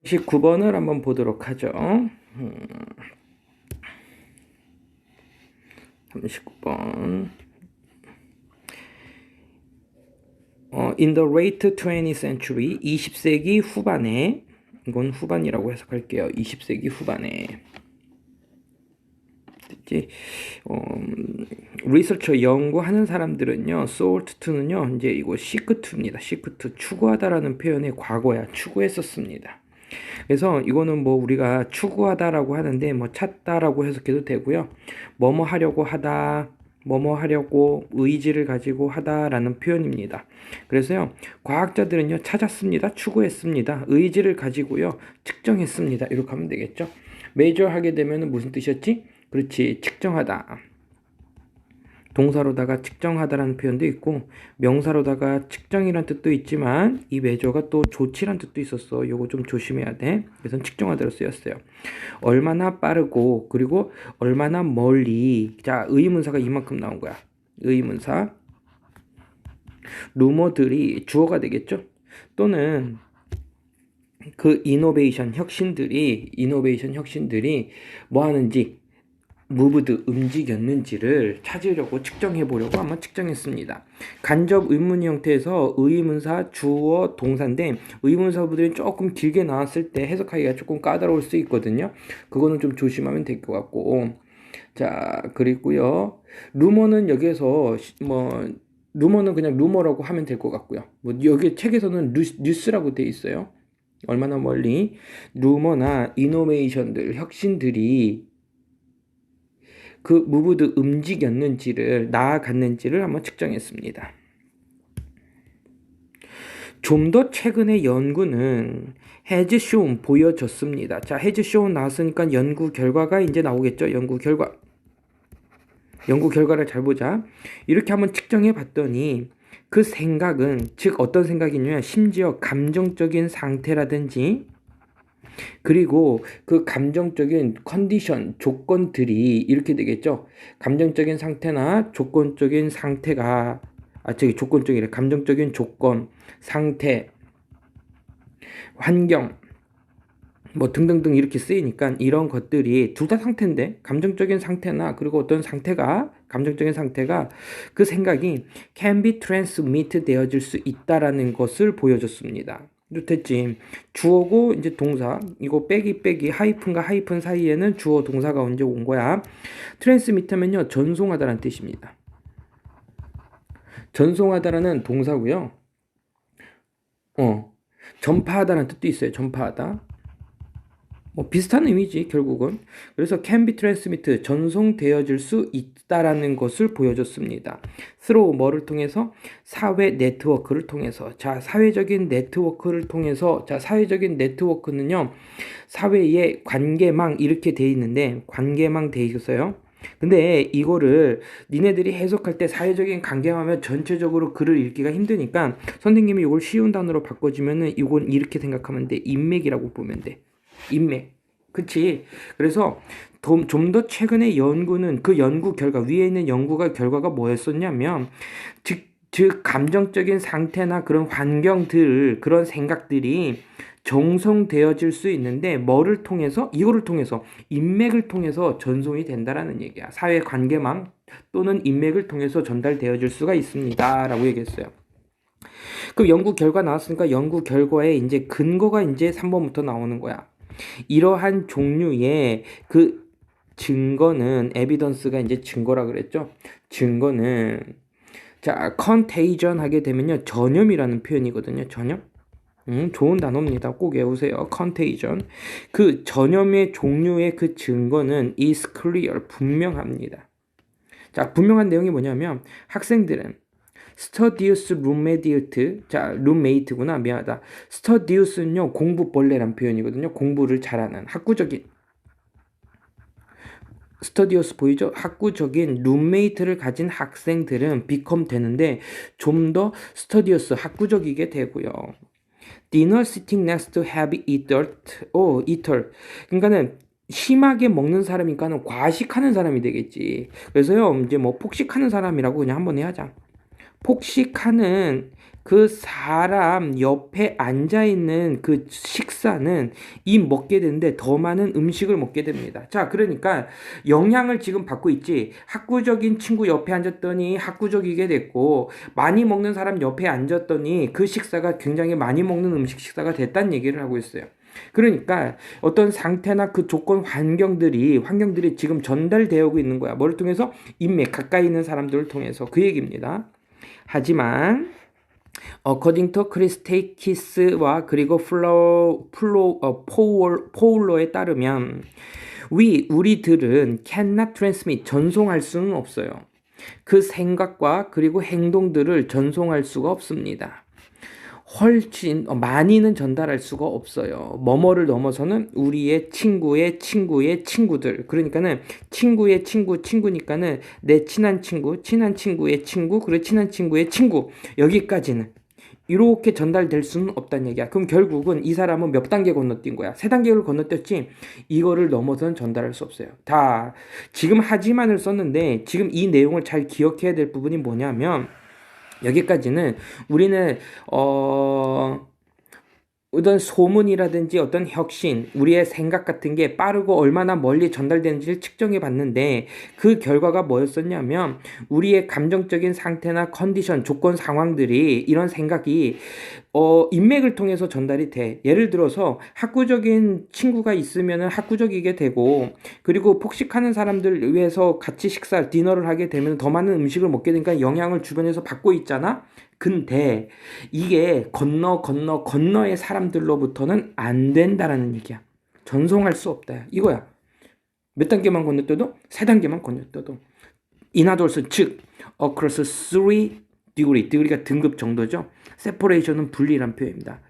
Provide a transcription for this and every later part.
39번을 한번 보도록 하죠. 39번. In the late 20th century, 20세기 후반에, 이건 후반이라고 해석할게요. 20세기 후반에. 됐지? 리서처 연구하는 사람들은요, sought to는요, 이제 이거 seek to입니다. seek to, 추구하다라는 표현의 과거야. 추구했었습니다. 그래서 이거는 뭐 우리가 추구하다라고 하는데 뭐 찾다라고 해석해도 되고요. 뭐뭐 하려고 하다, 뭐뭐 하려고 의지를 가지고 하다라는 표현입니다. 그래서요, 과학자들은요, 찾았습니다, 추구했습니다, 의지를 가지고요, 측정했습니다. 이렇게 하면 되겠죠. measure 하게 되면 무슨 뜻이었지? 그렇지, 측정하다. 동사로다가 측정하다라는 표현도 있고 명사로다가 측정이란 뜻도 있지만 이 measure가 또 조치란 뜻도 있었어. 요거 좀 조심해야 돼. 그래서 측정하다로 쓰였어요. 얼마나 빠르고 그리고 얼마나 멀리. 자, 의문사가 이만큼 나온 거야. 의문사. 루머들이 주어가 되겠죠. 또는 그 이노베이션 혁신들이 뭐 하는지, 무브드 움직였는지를 찾으려고 측정해 보려고 한번 측정했습니다. 간접 의문 형태에서 의문사 주어 동사인데 의문사부들이 조금 길게 나왔을 때 해석하기가 조금 까다로울 수 있거든요. 그거는 좀 조심하면 될 것 같고, 자, 그리고요, 루머는 여기에서 루머는 그냥 루머라고 하면 될 것 같고요. 뭐 여기 책에서는 뉴스라고 돼 있어요. 얼마나 멀리. 루머나 이노베이션들 혁신들이 그 무브드 움직였는지를, 나아갔는지를 한번 측정했습니다. 좀 더 최근의 연구는 has shown, 보여졌습니다. 자, has shown 나왔으니까 연구 결과가 이제 나오겠죠. 연구 결과를 잘 보자. 이렇게 한번 측정해 봤더니 그 생각은, 즉 어떤 생각이냐면 심지어 감정적인 상태라든지 그리고 그 감정적인 컨디션, 조건들이 이렇게 되겠죠. 감정적인 상태나 조건적인 상태가, 조건적이래. 감정적인 조건, 상태, 환경, 뭐 등등등 이렇게 쓰이니까 이런 것들이 둘 다 상태인데, 감정적인 상태나 그리고 어떤 상태가, 감정적인 상태가 그 생각이 can be transmit 되어질 수 있다라는 것을 보여줬습니다. 됐지. 주어고 이제 동사, 이거 빼기 하이픈과 하이픈 사이에는 주어 동사가 언제 온 거야. 트랜스미터면요, 전송하다라는 뜻입니다. 전송하다라는 동사고요. 전파하다라는 뜻도 있어요. 전파하다. 뭐 비슷한 의미지 결국은. 그래서 can be transmit, 전송되어질 수 있다라는 것을 보여줬습니다. through 뭐를 통해서? 사회 네트워크를 통해서. 자, 사회적인 네트워크를 통해서. 자, 사회적인 네트워크는요, 사회의 관계망 이렇게 돼 있는데, 관계망 돼 있어요. 근데 이거를 니네들이 해석할 때 사회적인 관계하면 전체적으로 글을 읽기가 힘드니까 선생님이 이걸 쉬운 단어로 바꿔주면은 이건 이렇게 생각하면 돼. 인맥이라고 보면 돼. 인맥. 그치? 그래서 좀 더 최근의 연구는 그 연구 결과, 위에 있는 연구가 결과가 뭐였었냐면, 즉 감정적인 상태나 그런 환경들, 그런 생각들이 정성되어질 수 있는데 뭐를 통해서? 이거를 통해서, 인맥을 통해서 전송이 된다라는 얘기야. 사회 관계망 또는 인맥을 통해서 전달되어질 수가 있습니다 라고 얘기했어요. 그 연구 결과 나왔으니까 연구 결과에 이제 근거가 이제 3번부터 나오는 거야. 이러한 종류의 그 증거는, 에비던스가 이제 증거라 그랬죠. 증거는, 자, contagion 하게 되면요, 전염이라는 표현이거든요. 전염. 좋은 단어입니다. 꼭 외우세요. contagion. 그 전염의 종류의 그 증거는 is clear, 분명합니다. 자, 분명한 내용이 뭐냐면 학생들은 studious roommate, 자, roommate구나. 미안하다. studious는요, 공부벌레란 표현이거든요. 공부를 잘하는, 학구적인. studious 보이죠? 학구적인 roommate를 가진 학생들은 become 되는데 좀 더 studious, 학구적이게 되고요. dinner sitting next to heavy eater. 그러니까는 심하게 먹는 사람이니까는 과식하는 사람이 되겠지. 그래서요, 이제 뭐 폭식하는 사람이라고 그냥 한번 해야자. 폭식하는 그 사람 옆에 앉아있는 그 식사는 이 먹게 되는데 더 많은 음식을 먹게 됩니다. 자, 그러니까 영향을 지금 받고 있지. 학구적인 친구 옆에 앉았더니 학구적이게 됐고, 많이 먹는 사람 옆에 앉았더니 그 식사가 굉장히 많이 먹는 음식 식사가 됐다는 얘기를 하고 있어요. 그러니까 어떤 상태나 그 조건 환경들이 지금 전달되어 있는 거야. 뭐를 통해서? 인맥, 가까이 있는 사람들을 통해서. 그 얘기입니다. 하지만 어코딩 투 크리스테이키스와 그리고 포울러에 따르면 우리들은 cannot transmit, 전송할 수는 없어요. 그 생각과 그리고 행동들을 전송할 수가 없습니다. 훨씬 많이는 전달할 수가 없어요. 뭐뭐를 넘어서는 우리의 친구의 친구들. 그러니까는 친구의 친구니까는 내 친한 친구의 친구, 그리고 친한 친구의 친구. 여기까지는 이렇게 전달될 수는 없다는 얘기야. 그럼 결국은 이 사람은 몇 단계 건너뛴 거야? 세 단계를 건너뛰었지. 이거를 넘어서는 전달할 수 없어요. 다 지금 하지만을 썼는데 지금 이 내용을 잘 기억해야 될 부분이 뭐냐면, 여기까지는 우리는 어떤 소문이라든지 어떤 혁신, 우리의 생각 같은 게 빠르고 얼마나 멀리 전달되는지를 측정해 봤는데, 그 결과가 뭐였었냐면 우리의 감정적인 상태나 컨디션, 조건, 상황들이, 이런 생각이 인맥을 통해서 전달이 돼. 예를 들어서 학구적인 친구가 있으면은 학구적이게 되고, 그리고 폭식하는 사람들 위해서 같이 디너를 하게 되면 더 많은 음식을 먹게 되니까 영향을 주변에서 받고 있잖아. 근데 이게 건너의 사람들로부터는 안 된다라는 얘기야. 전송할 수 없다. 이거야. 몇 단계만 건너뛰어도? 세 단계만 건너뛰어도. In other words, 즉 across 3degree가 등급 정도죠. separation은 분리란 표현입니다.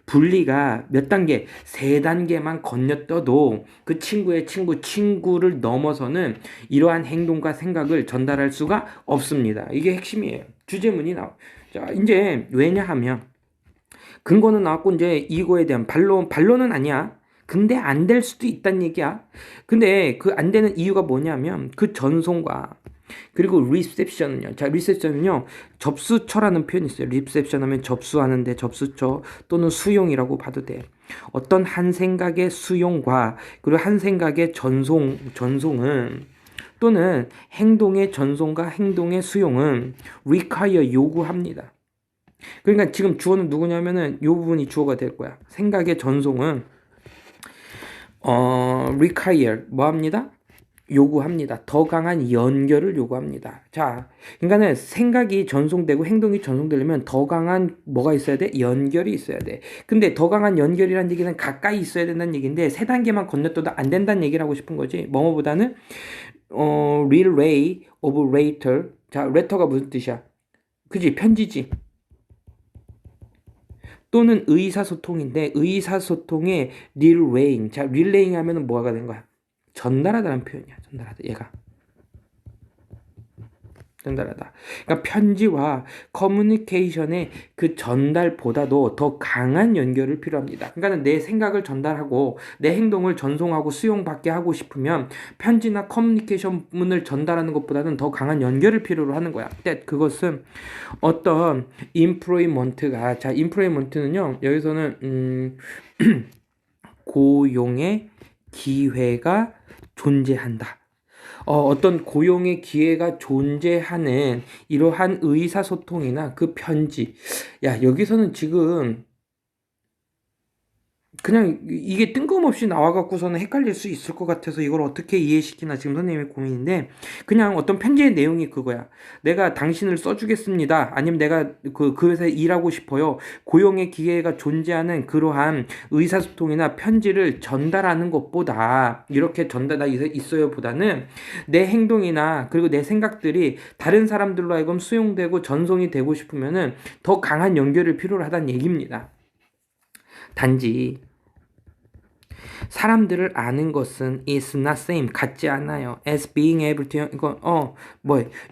분리가 몇 단계? 세 단계만 건너뛰어도 그 친구를 넘어서는 이러한 행동과 생각을 전달할 수가 없습니다. 이게 핵심이에요. 주제문이 나와. 자, 이제 왜냐하면 근거는 나왔고, 이제 이거에 대한 반론은 아니야. 근데 안 될 수도 있다는 얘기야. 근데 그 안 되는 이유가 뭐냐면 그 전송과 그리고 리셉션은요. 자, 리셉션은요, 접수처라는 표현이 있어요. 리셉션 하면 접수하는데 접수처 또는 수용이라고 봐도 돼. 어떤 한 생각의 수용과 그리고 한 생각의 전송은, 또는 행동의 전송과 행동의 수용은 require, 요구합니다. 그러니까 지금 주어는 누구냐면은 요 부분이 주어가 될 거야. 생각의 전송은 require, 뭐합니다? 요구합니다. 더 강한 연결을 요구합니다. 자, 그러니까는 생각이 전송되고 행동이 전송되려면 더 강한 뭐가 있어야 돼? 연결이 있어야 돼. 근데 더 강한 연결이란 얘기는 가까이 있어야 된다는 얘기인데, 세 단계만 건너뛰어도 안 된다는 얘기를 하고 싶은 거지. 뭐보다는 relay of letter. 자, letter가 무슨 뜻이야? 그지? 편지지. 또는 의사소통인데, 의사소통의 relaying. 자, relaying 하면은 뭐가 되는 거야? 전달하다는 표현이야. 전달하다. 얘가 전달하다. 그러니까 편지와 커뮤니케이션의 그 전달보다도 더 강한 연결을 필요합니다. 그러니까 내 생각을 전달하고 내 행동을 전송하고 수용받게 하고 싶으면 편지나 커뮤니케이션문을 전달하는 것보다는 더 강한 연결을 필요로 하는 거야. 근데 그것은 어떤 employment가, 자, employment는요, 여기서는 고용의 기회가 존재한다. 어떤 고용의 기회가 존재하는 이러한 의사소통이나 그 편지. 야, 여기서는 지금 그냥 이게 뜬금없이 나와갖고서는 헷갈릴 수 있을 것 같아서 이걸 어떻게 이해시키나 지금 선생님의 고민인데, 그냥 어떤 편지의 내용이 그거야. 내가 당신을 써주겠습니다. 아니면 내가 그 회사에 일하고 싶어요. 고용의 기회가 존재하는 그러한 의사소통이나 편지를 전달하는 것보다, 이렇게 전달다 있어요 보다는 내 행동이나 그리고 내 생각들이 다른 사람들로 하여금 수용되고 전송이 되고 싶으면은 더 강한 연결을 필요로 하다는 얘기입니다. 단지 사람들을 아는 것은 is not same, 같지 않아요. as being able to, 이거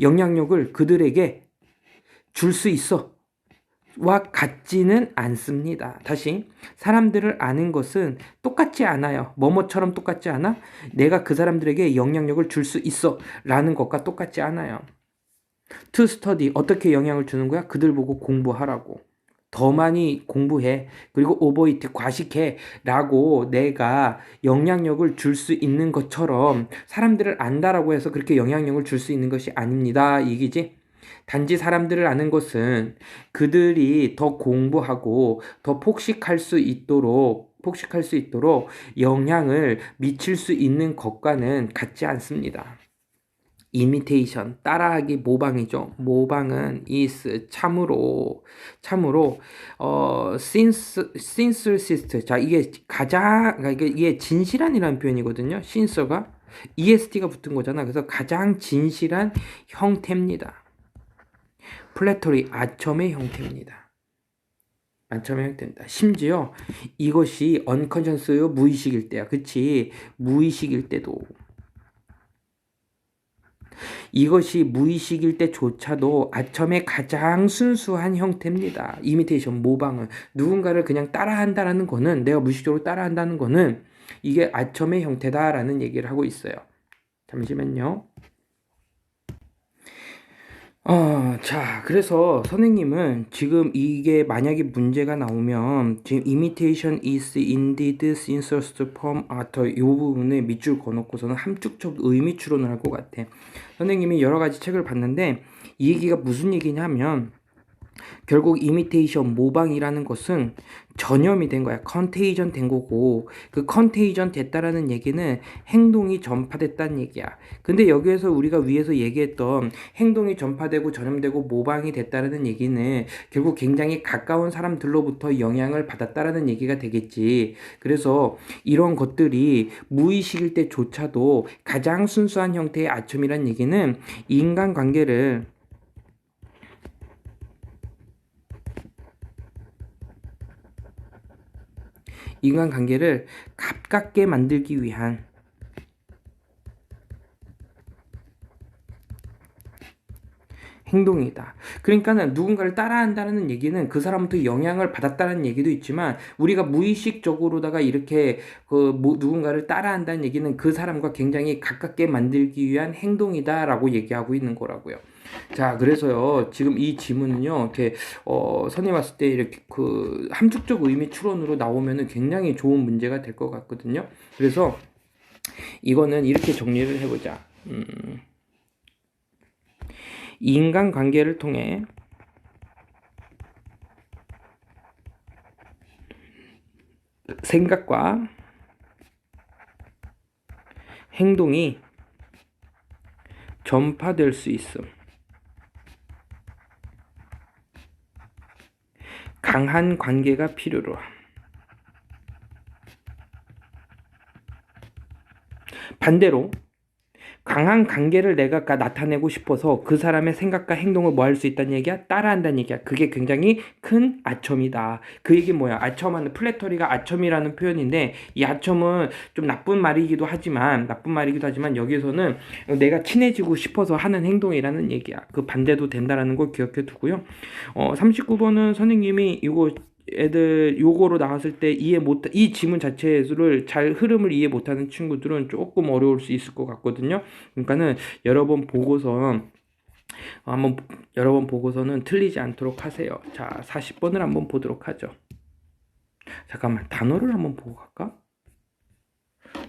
영향력을 그들에게 줄 수 있어 와 같지는 않습니다. 다시, 사람들을 아는 것은 똑같지 않아요. 뭐뭐처럼 똑같지 않아? 내가 그 사람들에게 영향력을 줄 수 있어 라는 것과 똑같지 않아요. to study, 어떻게 영향을 주는 거야? 그들 보고 공부하라고. 더 많이 공부해. 그리고 오버이트 과식해. 라고 내가 영향력을 줄 수 있는 것처럼 사람들을 안다라고 해서 그렇게 영향력을 줄 수 있는 것이 아닙니다. 이기지? 단지 사람들을 아는 것은 그들이 더 공부하고 더 폭식할 수 있도록 영향을 미칠 수 있는 것과는 같지 않습니다. 이미테이션, 따라하기, 모방이죠. 모방은 is 참으로 sincerest. 자, 이게 이게 진실한이라는 표현이거든요. sincer가 est가 붙은 거잖아. 그래서 가장 진실한 형태입니다. 플래터리, 아첨의 형태입니다. 아첨의 형태입니다. 심지어 이것이 unconscious요, 무의식일 때야. 그치? 무의식일 때도. 이것이 무의식일 때조차도 아첨의 가장 순수한 형태입니다. 이미테이션, 모방은. 누군가를 그냥 따라한다라는 거는, 내가 무의식적으로 따라한다는 거는 이게 아첨의 형태다라는 얘기를 하고 있어요. 잠시만요. 자, 그래서 선생님은 지금 이게 만약에 문제가 나오면 지금 imitation is indeed sincerest from author 이 부분에 밑줄 그어놓고서는 함축적 의미 추론을 할 것 같아. 선생님이 여러 가지 책을 봤는데 이 얘기가 무슨 얘기냐면 결국 이미테이션, 모방이라는 것은 전염이 된 거야. 컨테이전 된 거고 그 컨테이전 됐다라는 얘기는 행동이 전파됐다는 얘기야. 근데 여기에서 우리가 위에서 얘기했던 행동이 전파되고 전염되고 모방이 됐다라는 얘기는 결국 굉장히 가까운 사람들로부터 영향을 받았다라는 얘기가 되겠지. 그래서 이런 것들이 무의식일 때조차도 가장 순수한 형태의 아첨이란 얘기는 인간관계를 가깝게 만들기 위한 행동이다. 그러니까는 누군가를 따라한다는 얘기는 그 사람부터 영향을 받았다는 얘기도 있지만 우리가 무의식적으로다가 이렇게 누군가를 따라한다는 얘기는 그 사람과 굉장히 가깝게 만들기 위한 행동이다라고 얘기하고 있는 거라고요. 자, 그래서요, 지금 이 지문은요, 이렇게, 선생님 왔을 때 이렇게 함축적 의미 추론으로 나오면은 굉장히 좋은 문제가 될 것 같거든요. 그래서 이거는 이렇게 정리를 해보자. 인간 관계를 통해 생각과 행동이 전파될 수 있음. 강한 관계가 필요로. 반대로 강한 관계를 내가 나타내고 싶어서 그 사람의 생각과 행동을 뭐 할 수 있다는 얘기야? 따라한다는 얘기야. 그게 굉장히 큰 아첨이다. 그 얘기 뭐야? 아첨하는 플래터리가 아첨이라는 표현인데 이 아첨은 좀 나쁜 말이기도 하지만 여기서는 내가 친해지고 싶어서 하는 행동이라는 얘기야. 그 반대도 된다라는 걸 기억해 두고요. 39번은 선생님이 이거 애들 요거로 나왔을 때 이 지문 자체를 잘 흐름을 이해 못하는 친구들은 조금 어려울 수 있을 것 같거든요. 그러니까는 여러 번 보고서는 틀리지 않도록 하세요. 자, 40번을 한번 보도록 하죠. 잠깐만, 단어를 한번 보고 갈까?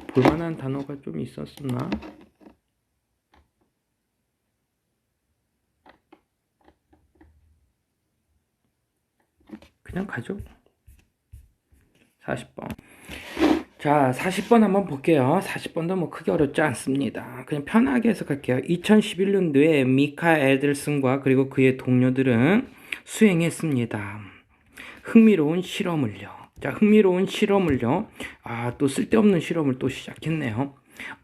볼만한 단어가 좀 있었나? 그냥 가죠. 40번. 자, 40번 한번 볼게요. 40번도 뭐 크게 어렵지 않습니다. 그냥 편하게 해석할게요. 2011년도에 미카 애들슨과 그리고 그의 동료들은 수행했습니다. 흥미로운 실험을요. 또 쓸데없는 실험을 또 시작했네요.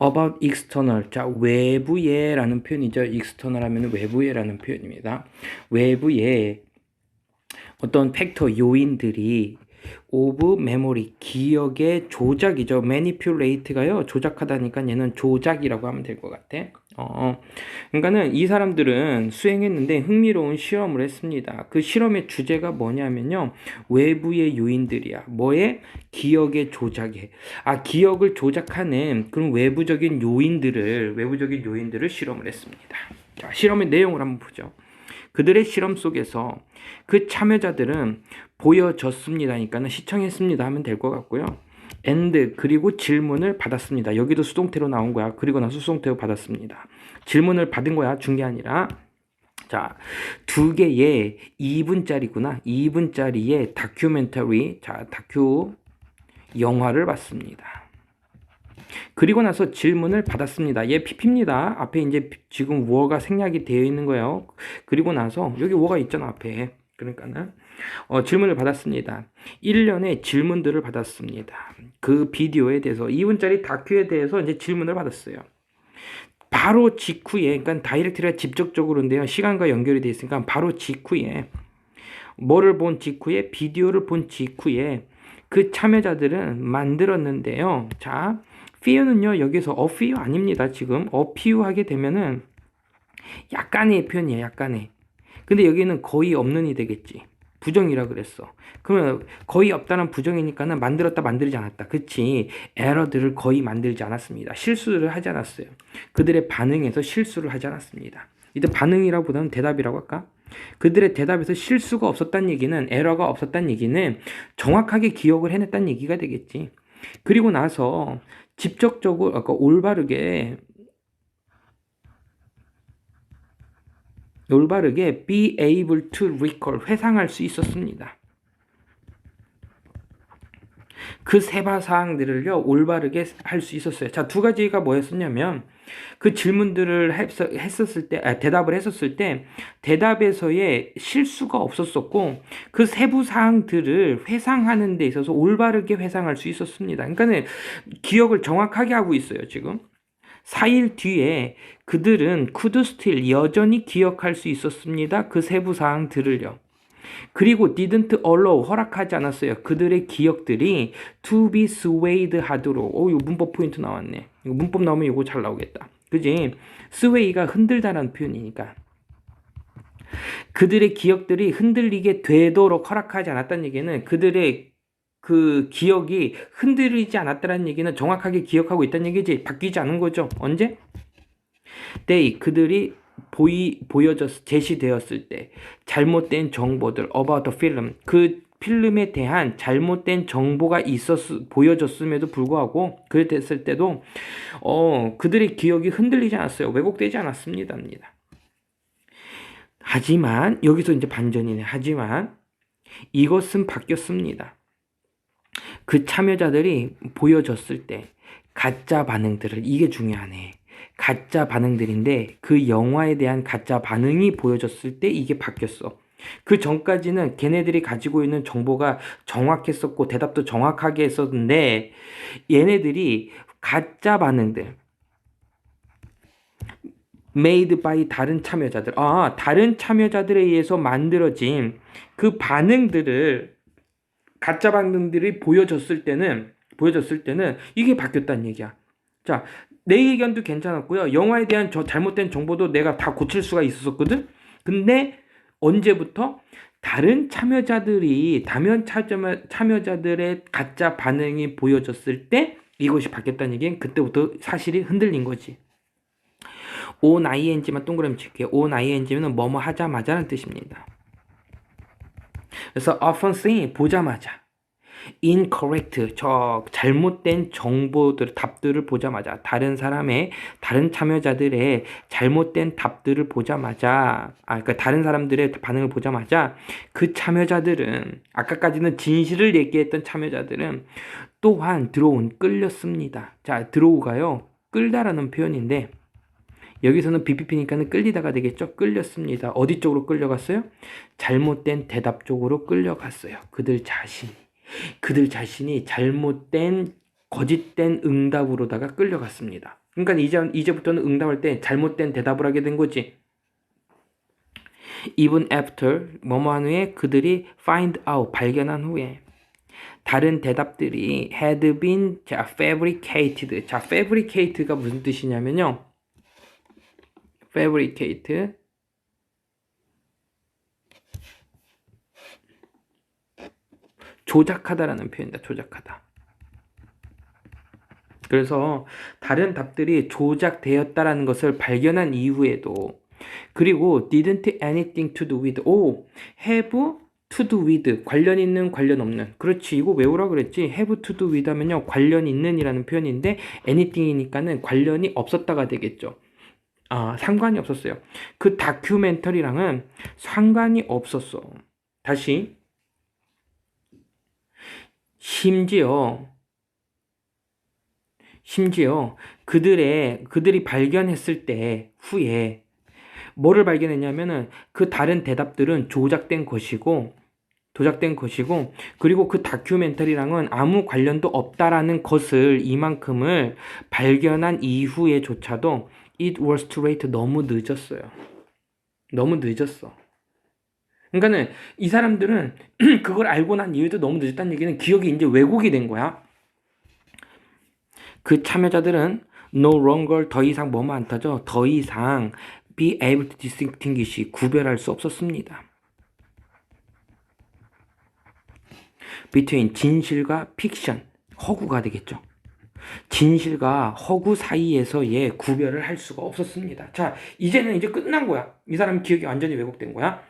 About external. 자, 외부에라는 표현이죠. external 하면 외부에라는 표현입니다. 외부에 어떤 팩터, 요인들이 of memory, 기억의 조작이죠. manipulate가요. 조작하다니까 얘는 조작이라고 하면 될 것 같아. 그러니까는 이 사람들은 수행했는데 흥미로운 실험을 했습니다. 그 실험의 주제가 뭐냐면요. 외부의 요인들이야. 뭐에? 기억의 조작에. 기억을 조작하는 그런 외부적인 요인들을 실험을 했습니다. 자, 실험의 내용을 한번 보죠. 그들의 실험 속에서 그 참여자들은 보여졌습니다. 그러니까 시청했습니다 하면 될 것 같고요. and 그리고 질문을 받았습니다. 여기도 수동태로 나온 거야. 그리고 나서 수동태로 받았습니다. 질문을 받은 거야. 준 게 아니라. 자, 두 개의 2분짜리구나. 2분짜리의 다큐멘터리, 자, 다큐 영화를 봤습니다. 그리고 나서 질문을 받았습니다. 얘 PP입니다. 앞에 이제 지금 워가 생략이 되어 있는 거예요. 그리고 나서 여기 워가 있잖아, 앞에. 그러니까는 질문을 받았습니다. 1년의 질문들을 받았습니다. 그 비디오에 대해서 2분짜리 다큐에 대해서 이제 질문을 받았어요. 바로 직후에, 그러니까 다이렉트리가 직접적으로인데요. 시간과 연결이 되어 있으니까 바로 직후에 뭐를 본 직후에 비디오를 본 직후에 그 참여자들은 만들었는데요. 자, fear는요. 여기서 a few 아닙니다. 지금 a few 하게 되면은 약간의 표현이에요. 약간의. 근데 여기는 거의 없는이 되겠지. 부정이라 그랬어. 그러면 거의 없다는 부정이니까는 만들었다 만들지 않았다. 그치? 에러들을 거의 만들지 않았습니다. 실수를 하지 않았어요. 그들의 반응에서 실수를 하지 않았습니다. 이때 반응이라고 보다는 대답이라고 할까? 그들의 대답에서 실수가 없었다는 얘기는 에러가 없었다는 얘기는 정확하게 기억을 해냈다는 얘기가 되겠지. 그리고 나서 직접적으로 아까 올바르게 be able to recall 회상할 수 있었습니다. 그 세부 사항들을요 올바르게 할 수 있었어요. 자, 두 가지가 뭐였었냐면 그 질문들을 했었을 때 대답을 했었을 때 대답에서의 실수가 없었었고 그 세부 사항들을 회상하는 데 있어서 올바르게 회상할 수 있었습니다. 그러니까는 기억을 정확하게 하고 있어요. 지금 4일 뒤에 그들은 could still 여전히 기억할 수 있었습니다. 그 세부 사항들을요. 그리고 didn't allow 허락하지 않았어요. 그들의 기억들이 to be swayed 하도록. 이거 문법 포인트 나왔네. 이거 문법 나오면 이거 잘 나오겠다. 그지? sway가 흔들다라는 표현이니까. 그들의 기억들이 흔들리게 되도록 허락하지 않았다는 얘기는 그들의 그 기억이 흔들리지 않았다는 얘기는 정확하게 기억하고 있다는 얘기지. 바뀌지 않은 거죠. 언제? 그들이 제시되었을 때 잘못된 정보들 about the film 그 필름에 대한 잘못된 정보가 보여졌음에도 불구하고 그랬을 때도 그들의 기억이 흔들리지 않았어요. 왜곡되지 않았습니다. 하지만 여기서 이제 반전이네. 하지만 이것은 바뀌었습니다. 그 참여자들이 보여줬을 때 가짜 반응들을 이게 중요하네. 가짜 반응들인데 그 영화에 대한 가짜 반응이 보여졌을 때 이게 바뀌었어. 그 전까지는 걔네들이 가지고 있는 정보가 정확했었고 대답도 정확하게 했었는데 얘네들이 가짜 반응들 made by 다른 참여자들 다른 참여자들에 의해서 만들어진 그 반응들을 가짜 반응들이 보여졌을 때는 이게 바뀌었다는 얘기야. 자, 내 의견도 괜찮았고요. 영화에 대한 잘못된 정보도 내가 다 고칠 수가 있었거든. 근데 언제부터 다른 참여자들의 가짜 반응이 보여졌을 때 이것이 바뀌었다는 얘기는 그때부터 사실이 흔들린 거지. on ing만 동그라미 칠게요. on ing는 뭐뭐 하자마자라는 뜻입니다. 그래서 often seen 보자마자 incorrect 잘못된 정보들 답들을 보자마자 다른 참여자들의 잘못된 답들을 보자마자 그러니까 다른 사람들의 반응을 보자마자 그 참여자들은 아까까지는 진실을 얘기했던 참여자들은 또한 끌렸습니다. 자, 드로우가요 끌다라는 표현인데 여기서는 BPP니까는 끌리다가 되겠죠. 끌렸습니다. 어디 쪽으로 끌려갔어요? 잘못된 대답 쪽으로 끌려갔어요. 그들 자신이 잘못된 거짓된 응답으로다가 끌려갔습니다. 그러니까 이제부터는 응답할 때 잘못된 대답을 하게 된 거지. Even after 뭐뭐한 후에 그들이 find out 발견한 후에 다른 대답들이 had been fabricated. 자, fabricated가 무슨 뜻이냐면요. fabricate 조작하다라는 표현이다. 조작하다. 그래서 다른 답들이 조작되었다라는 것을 발견한 이후에도 그리고 didn't anything to do with. 오, have to do with. 관련 있는, 관련 없는. 그렇지. 이거 외우라 그랬지. have to do with 하면요. 관련 있는 이라는 표현인데 anything이니까는 관련이 없었다가 되겠죠. 아, 상관이 없었어요. 그 다큐멘터리랑은 상관이 없었어. 다시. 심지어 그들이 발견했을 때 후에 뭐를 발견했냐면은 그 다른 대답들은 조작된 것이고 그리고 그 다큐멘터리랑은 아무 관련도 없다라는 것을 이만큼을 발견한 이후에조차도 it was too late. 너무 늦었어요. 너무 늦었어. 그러니까는 이 사람들은 그걸 알고 난 이후에도 너무 늦었다는 얘기는 기억이 이제 왜곡이 된 거야. 그 참여자들은 no longer 더 이상 뭐만 안 타죠. 더 이상 be able to distinguish 구별할 수 없었습니다. between 진실과 픽션 허구가 되겠죠. 진실과 허구 사이에서의 구별을 할 수가 없었습니다. 자, 이제는 이제 끝난 거야. 이 사람 기억이 완전히 왜곡된 거야.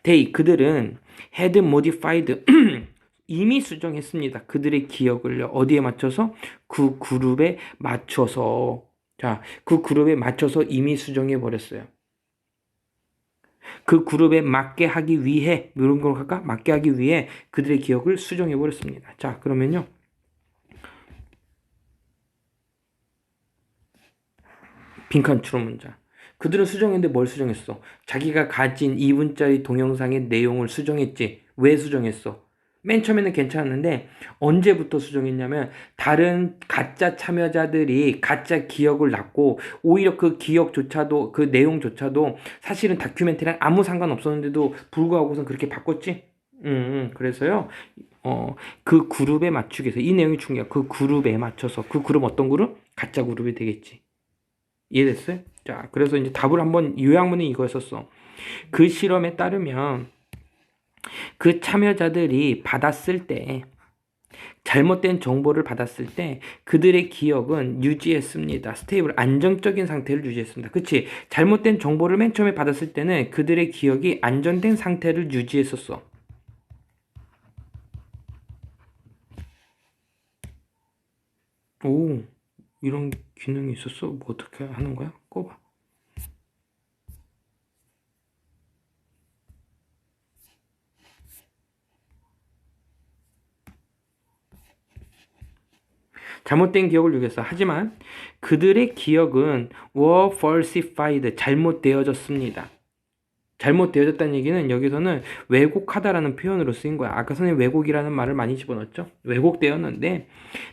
그들은 had modified 이미 수정했습니다. 그들의 기억을 어디에 맞춰서? 그 그룹에 맞춰서. 자, 그 그룹에 맞춰서 이미 수정해 버렸어요. 그 그룹에 맞게 하기 위해, 이런 걸 할까? 맞게 하기 위해 그들의 기억을 수정해 버렸습니다. 자, 그러면요. 빈칸 추론 문장. 그들은 수정했는데 뭘 수정했어? 자기가 가진 2분짜리 동영상의 내용을 수정했지. 왜 수정했어? 맨 처음에는 괜찮았는데 언제부터 수정했냐면 다른 가짜 참여자들이 가짜 기억을 낳고 오히려 그 기억조차도 그 내용조차도 사실은 다큐멘터리랑 아무 상관없었는데도 불구하고선 그렇게 바꿨지. 그래서요. 그 그룹에 맞추기 위해서 이 내용이 중요해요. 그 그룹에 맞춰서 그 그룹 어떤 그룹? 가짜 그룹이 되겠지. 이해됐어요? 자, 그래서 이제 답을 한번 요약문이 이거였었어. 그 실험에 따르면 그 참여자들이 받았을 때 잘못된 정보를 받았을 때 그들의 기억은 유지했습니다. 스테이블 안정적인 상태를 유지했습니다. 그치? 잘못된 정보를 맨 처음에 받았을 때는 그들의 기억이 안정된 상태를 유지했었어. 오, 이런 기능이 있었어? 뭐 어떻게 하는 거야? 꼽아. 잘못된 기억을 유기했어. 하지만 그들의 기억은 were falsified, 잘못되어졌습니다. 잘못되어졌다는 얘기는 여기서는 왜곡하다라는 표현으로 쓰인 거야. 아까 선생님 왜곡이라는 말을 많이 집어넣었죠. 왜곡되었는데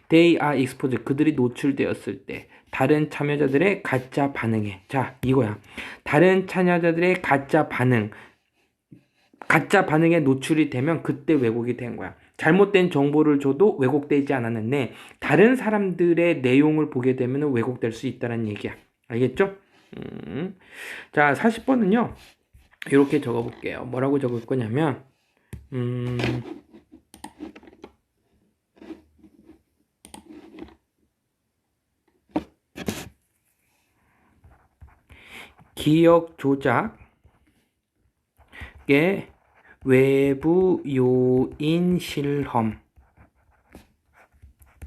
they are exposed, 그들이 노출되었을 때 다른 참여자들의 가짜 반응에. 자, 이거야. 다른 참여자들의 가짜 반응에 노출이 되면 그때 왜곡이 된 거야. 잘못된 정보를 줘도 왜곡되지 않았는데 다른 사람들의 내용을 보게 되면 왜곡될 수 있다는 얘기야. 알겠죠? 자, 40번은요. 이렇게 적어볼게요. 뭐라고 적을 거냐면 기억 조작의 외부 요인 실험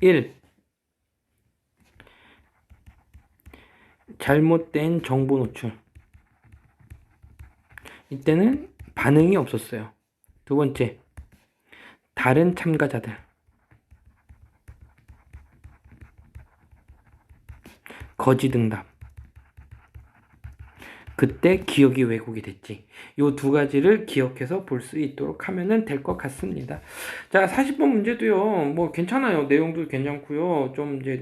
1. 잘못된 정보 노출. 이때는 반응이 없었어요. 두 번째, 다른 참가자들. 거짓 응답. 그때 기억이 왜곡이 됐지. 요 두 가지를 기억해서 볼 수 있도록 하면은 될 것 같습니다. 자, 40번 문제도요. 뭐 괜찮아요. 내용도 괜찮고요. 좀 이제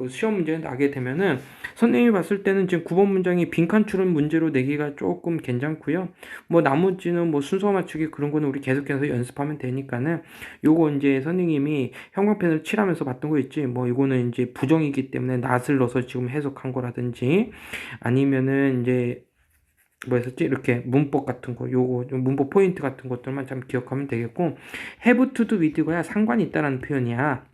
시험 문제 나게 되면은 선생님이 봤을 때는 지금 9번 문장이 빈칸 추론 문제로 내기가 조금 괜찮고요. 뭐 나머지는 뭐 순서 맞추기 그런 거는 우리 계속해서 연습하면 되니까는 요거 이제 선생님이 형광펜으로 칠하면서 봤던 거 있지. 뭐 이거는 이제 부정이기 때문에 낫을 넣어서 지금 해석한 거라든지 아니면은 이제 뭐였었지? 이렇게 문법 같은 거, 요거 문법 포인트 같은 것들만 참 기억하면 되겠고, have to do with가 상관이 있다라는 표현이야.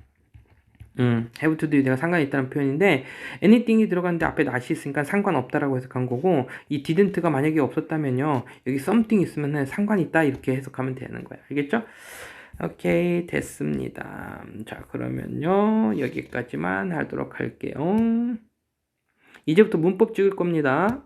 have to do가 상관이 있다는 표현인데 anything이 들어갔는데 앞에 not이 있으니까 상관없다라고 해석한 거고 이 didn't가 만약에 없었다면요 여기 something 있으면은 상관 있다 이렇게 해석하면 되는 거예요. 알겠죠? 오케이 됐습니다. 자 그러면요 여기까지만 하도록 할게요. 이제부터 문법 찍을 겁니다.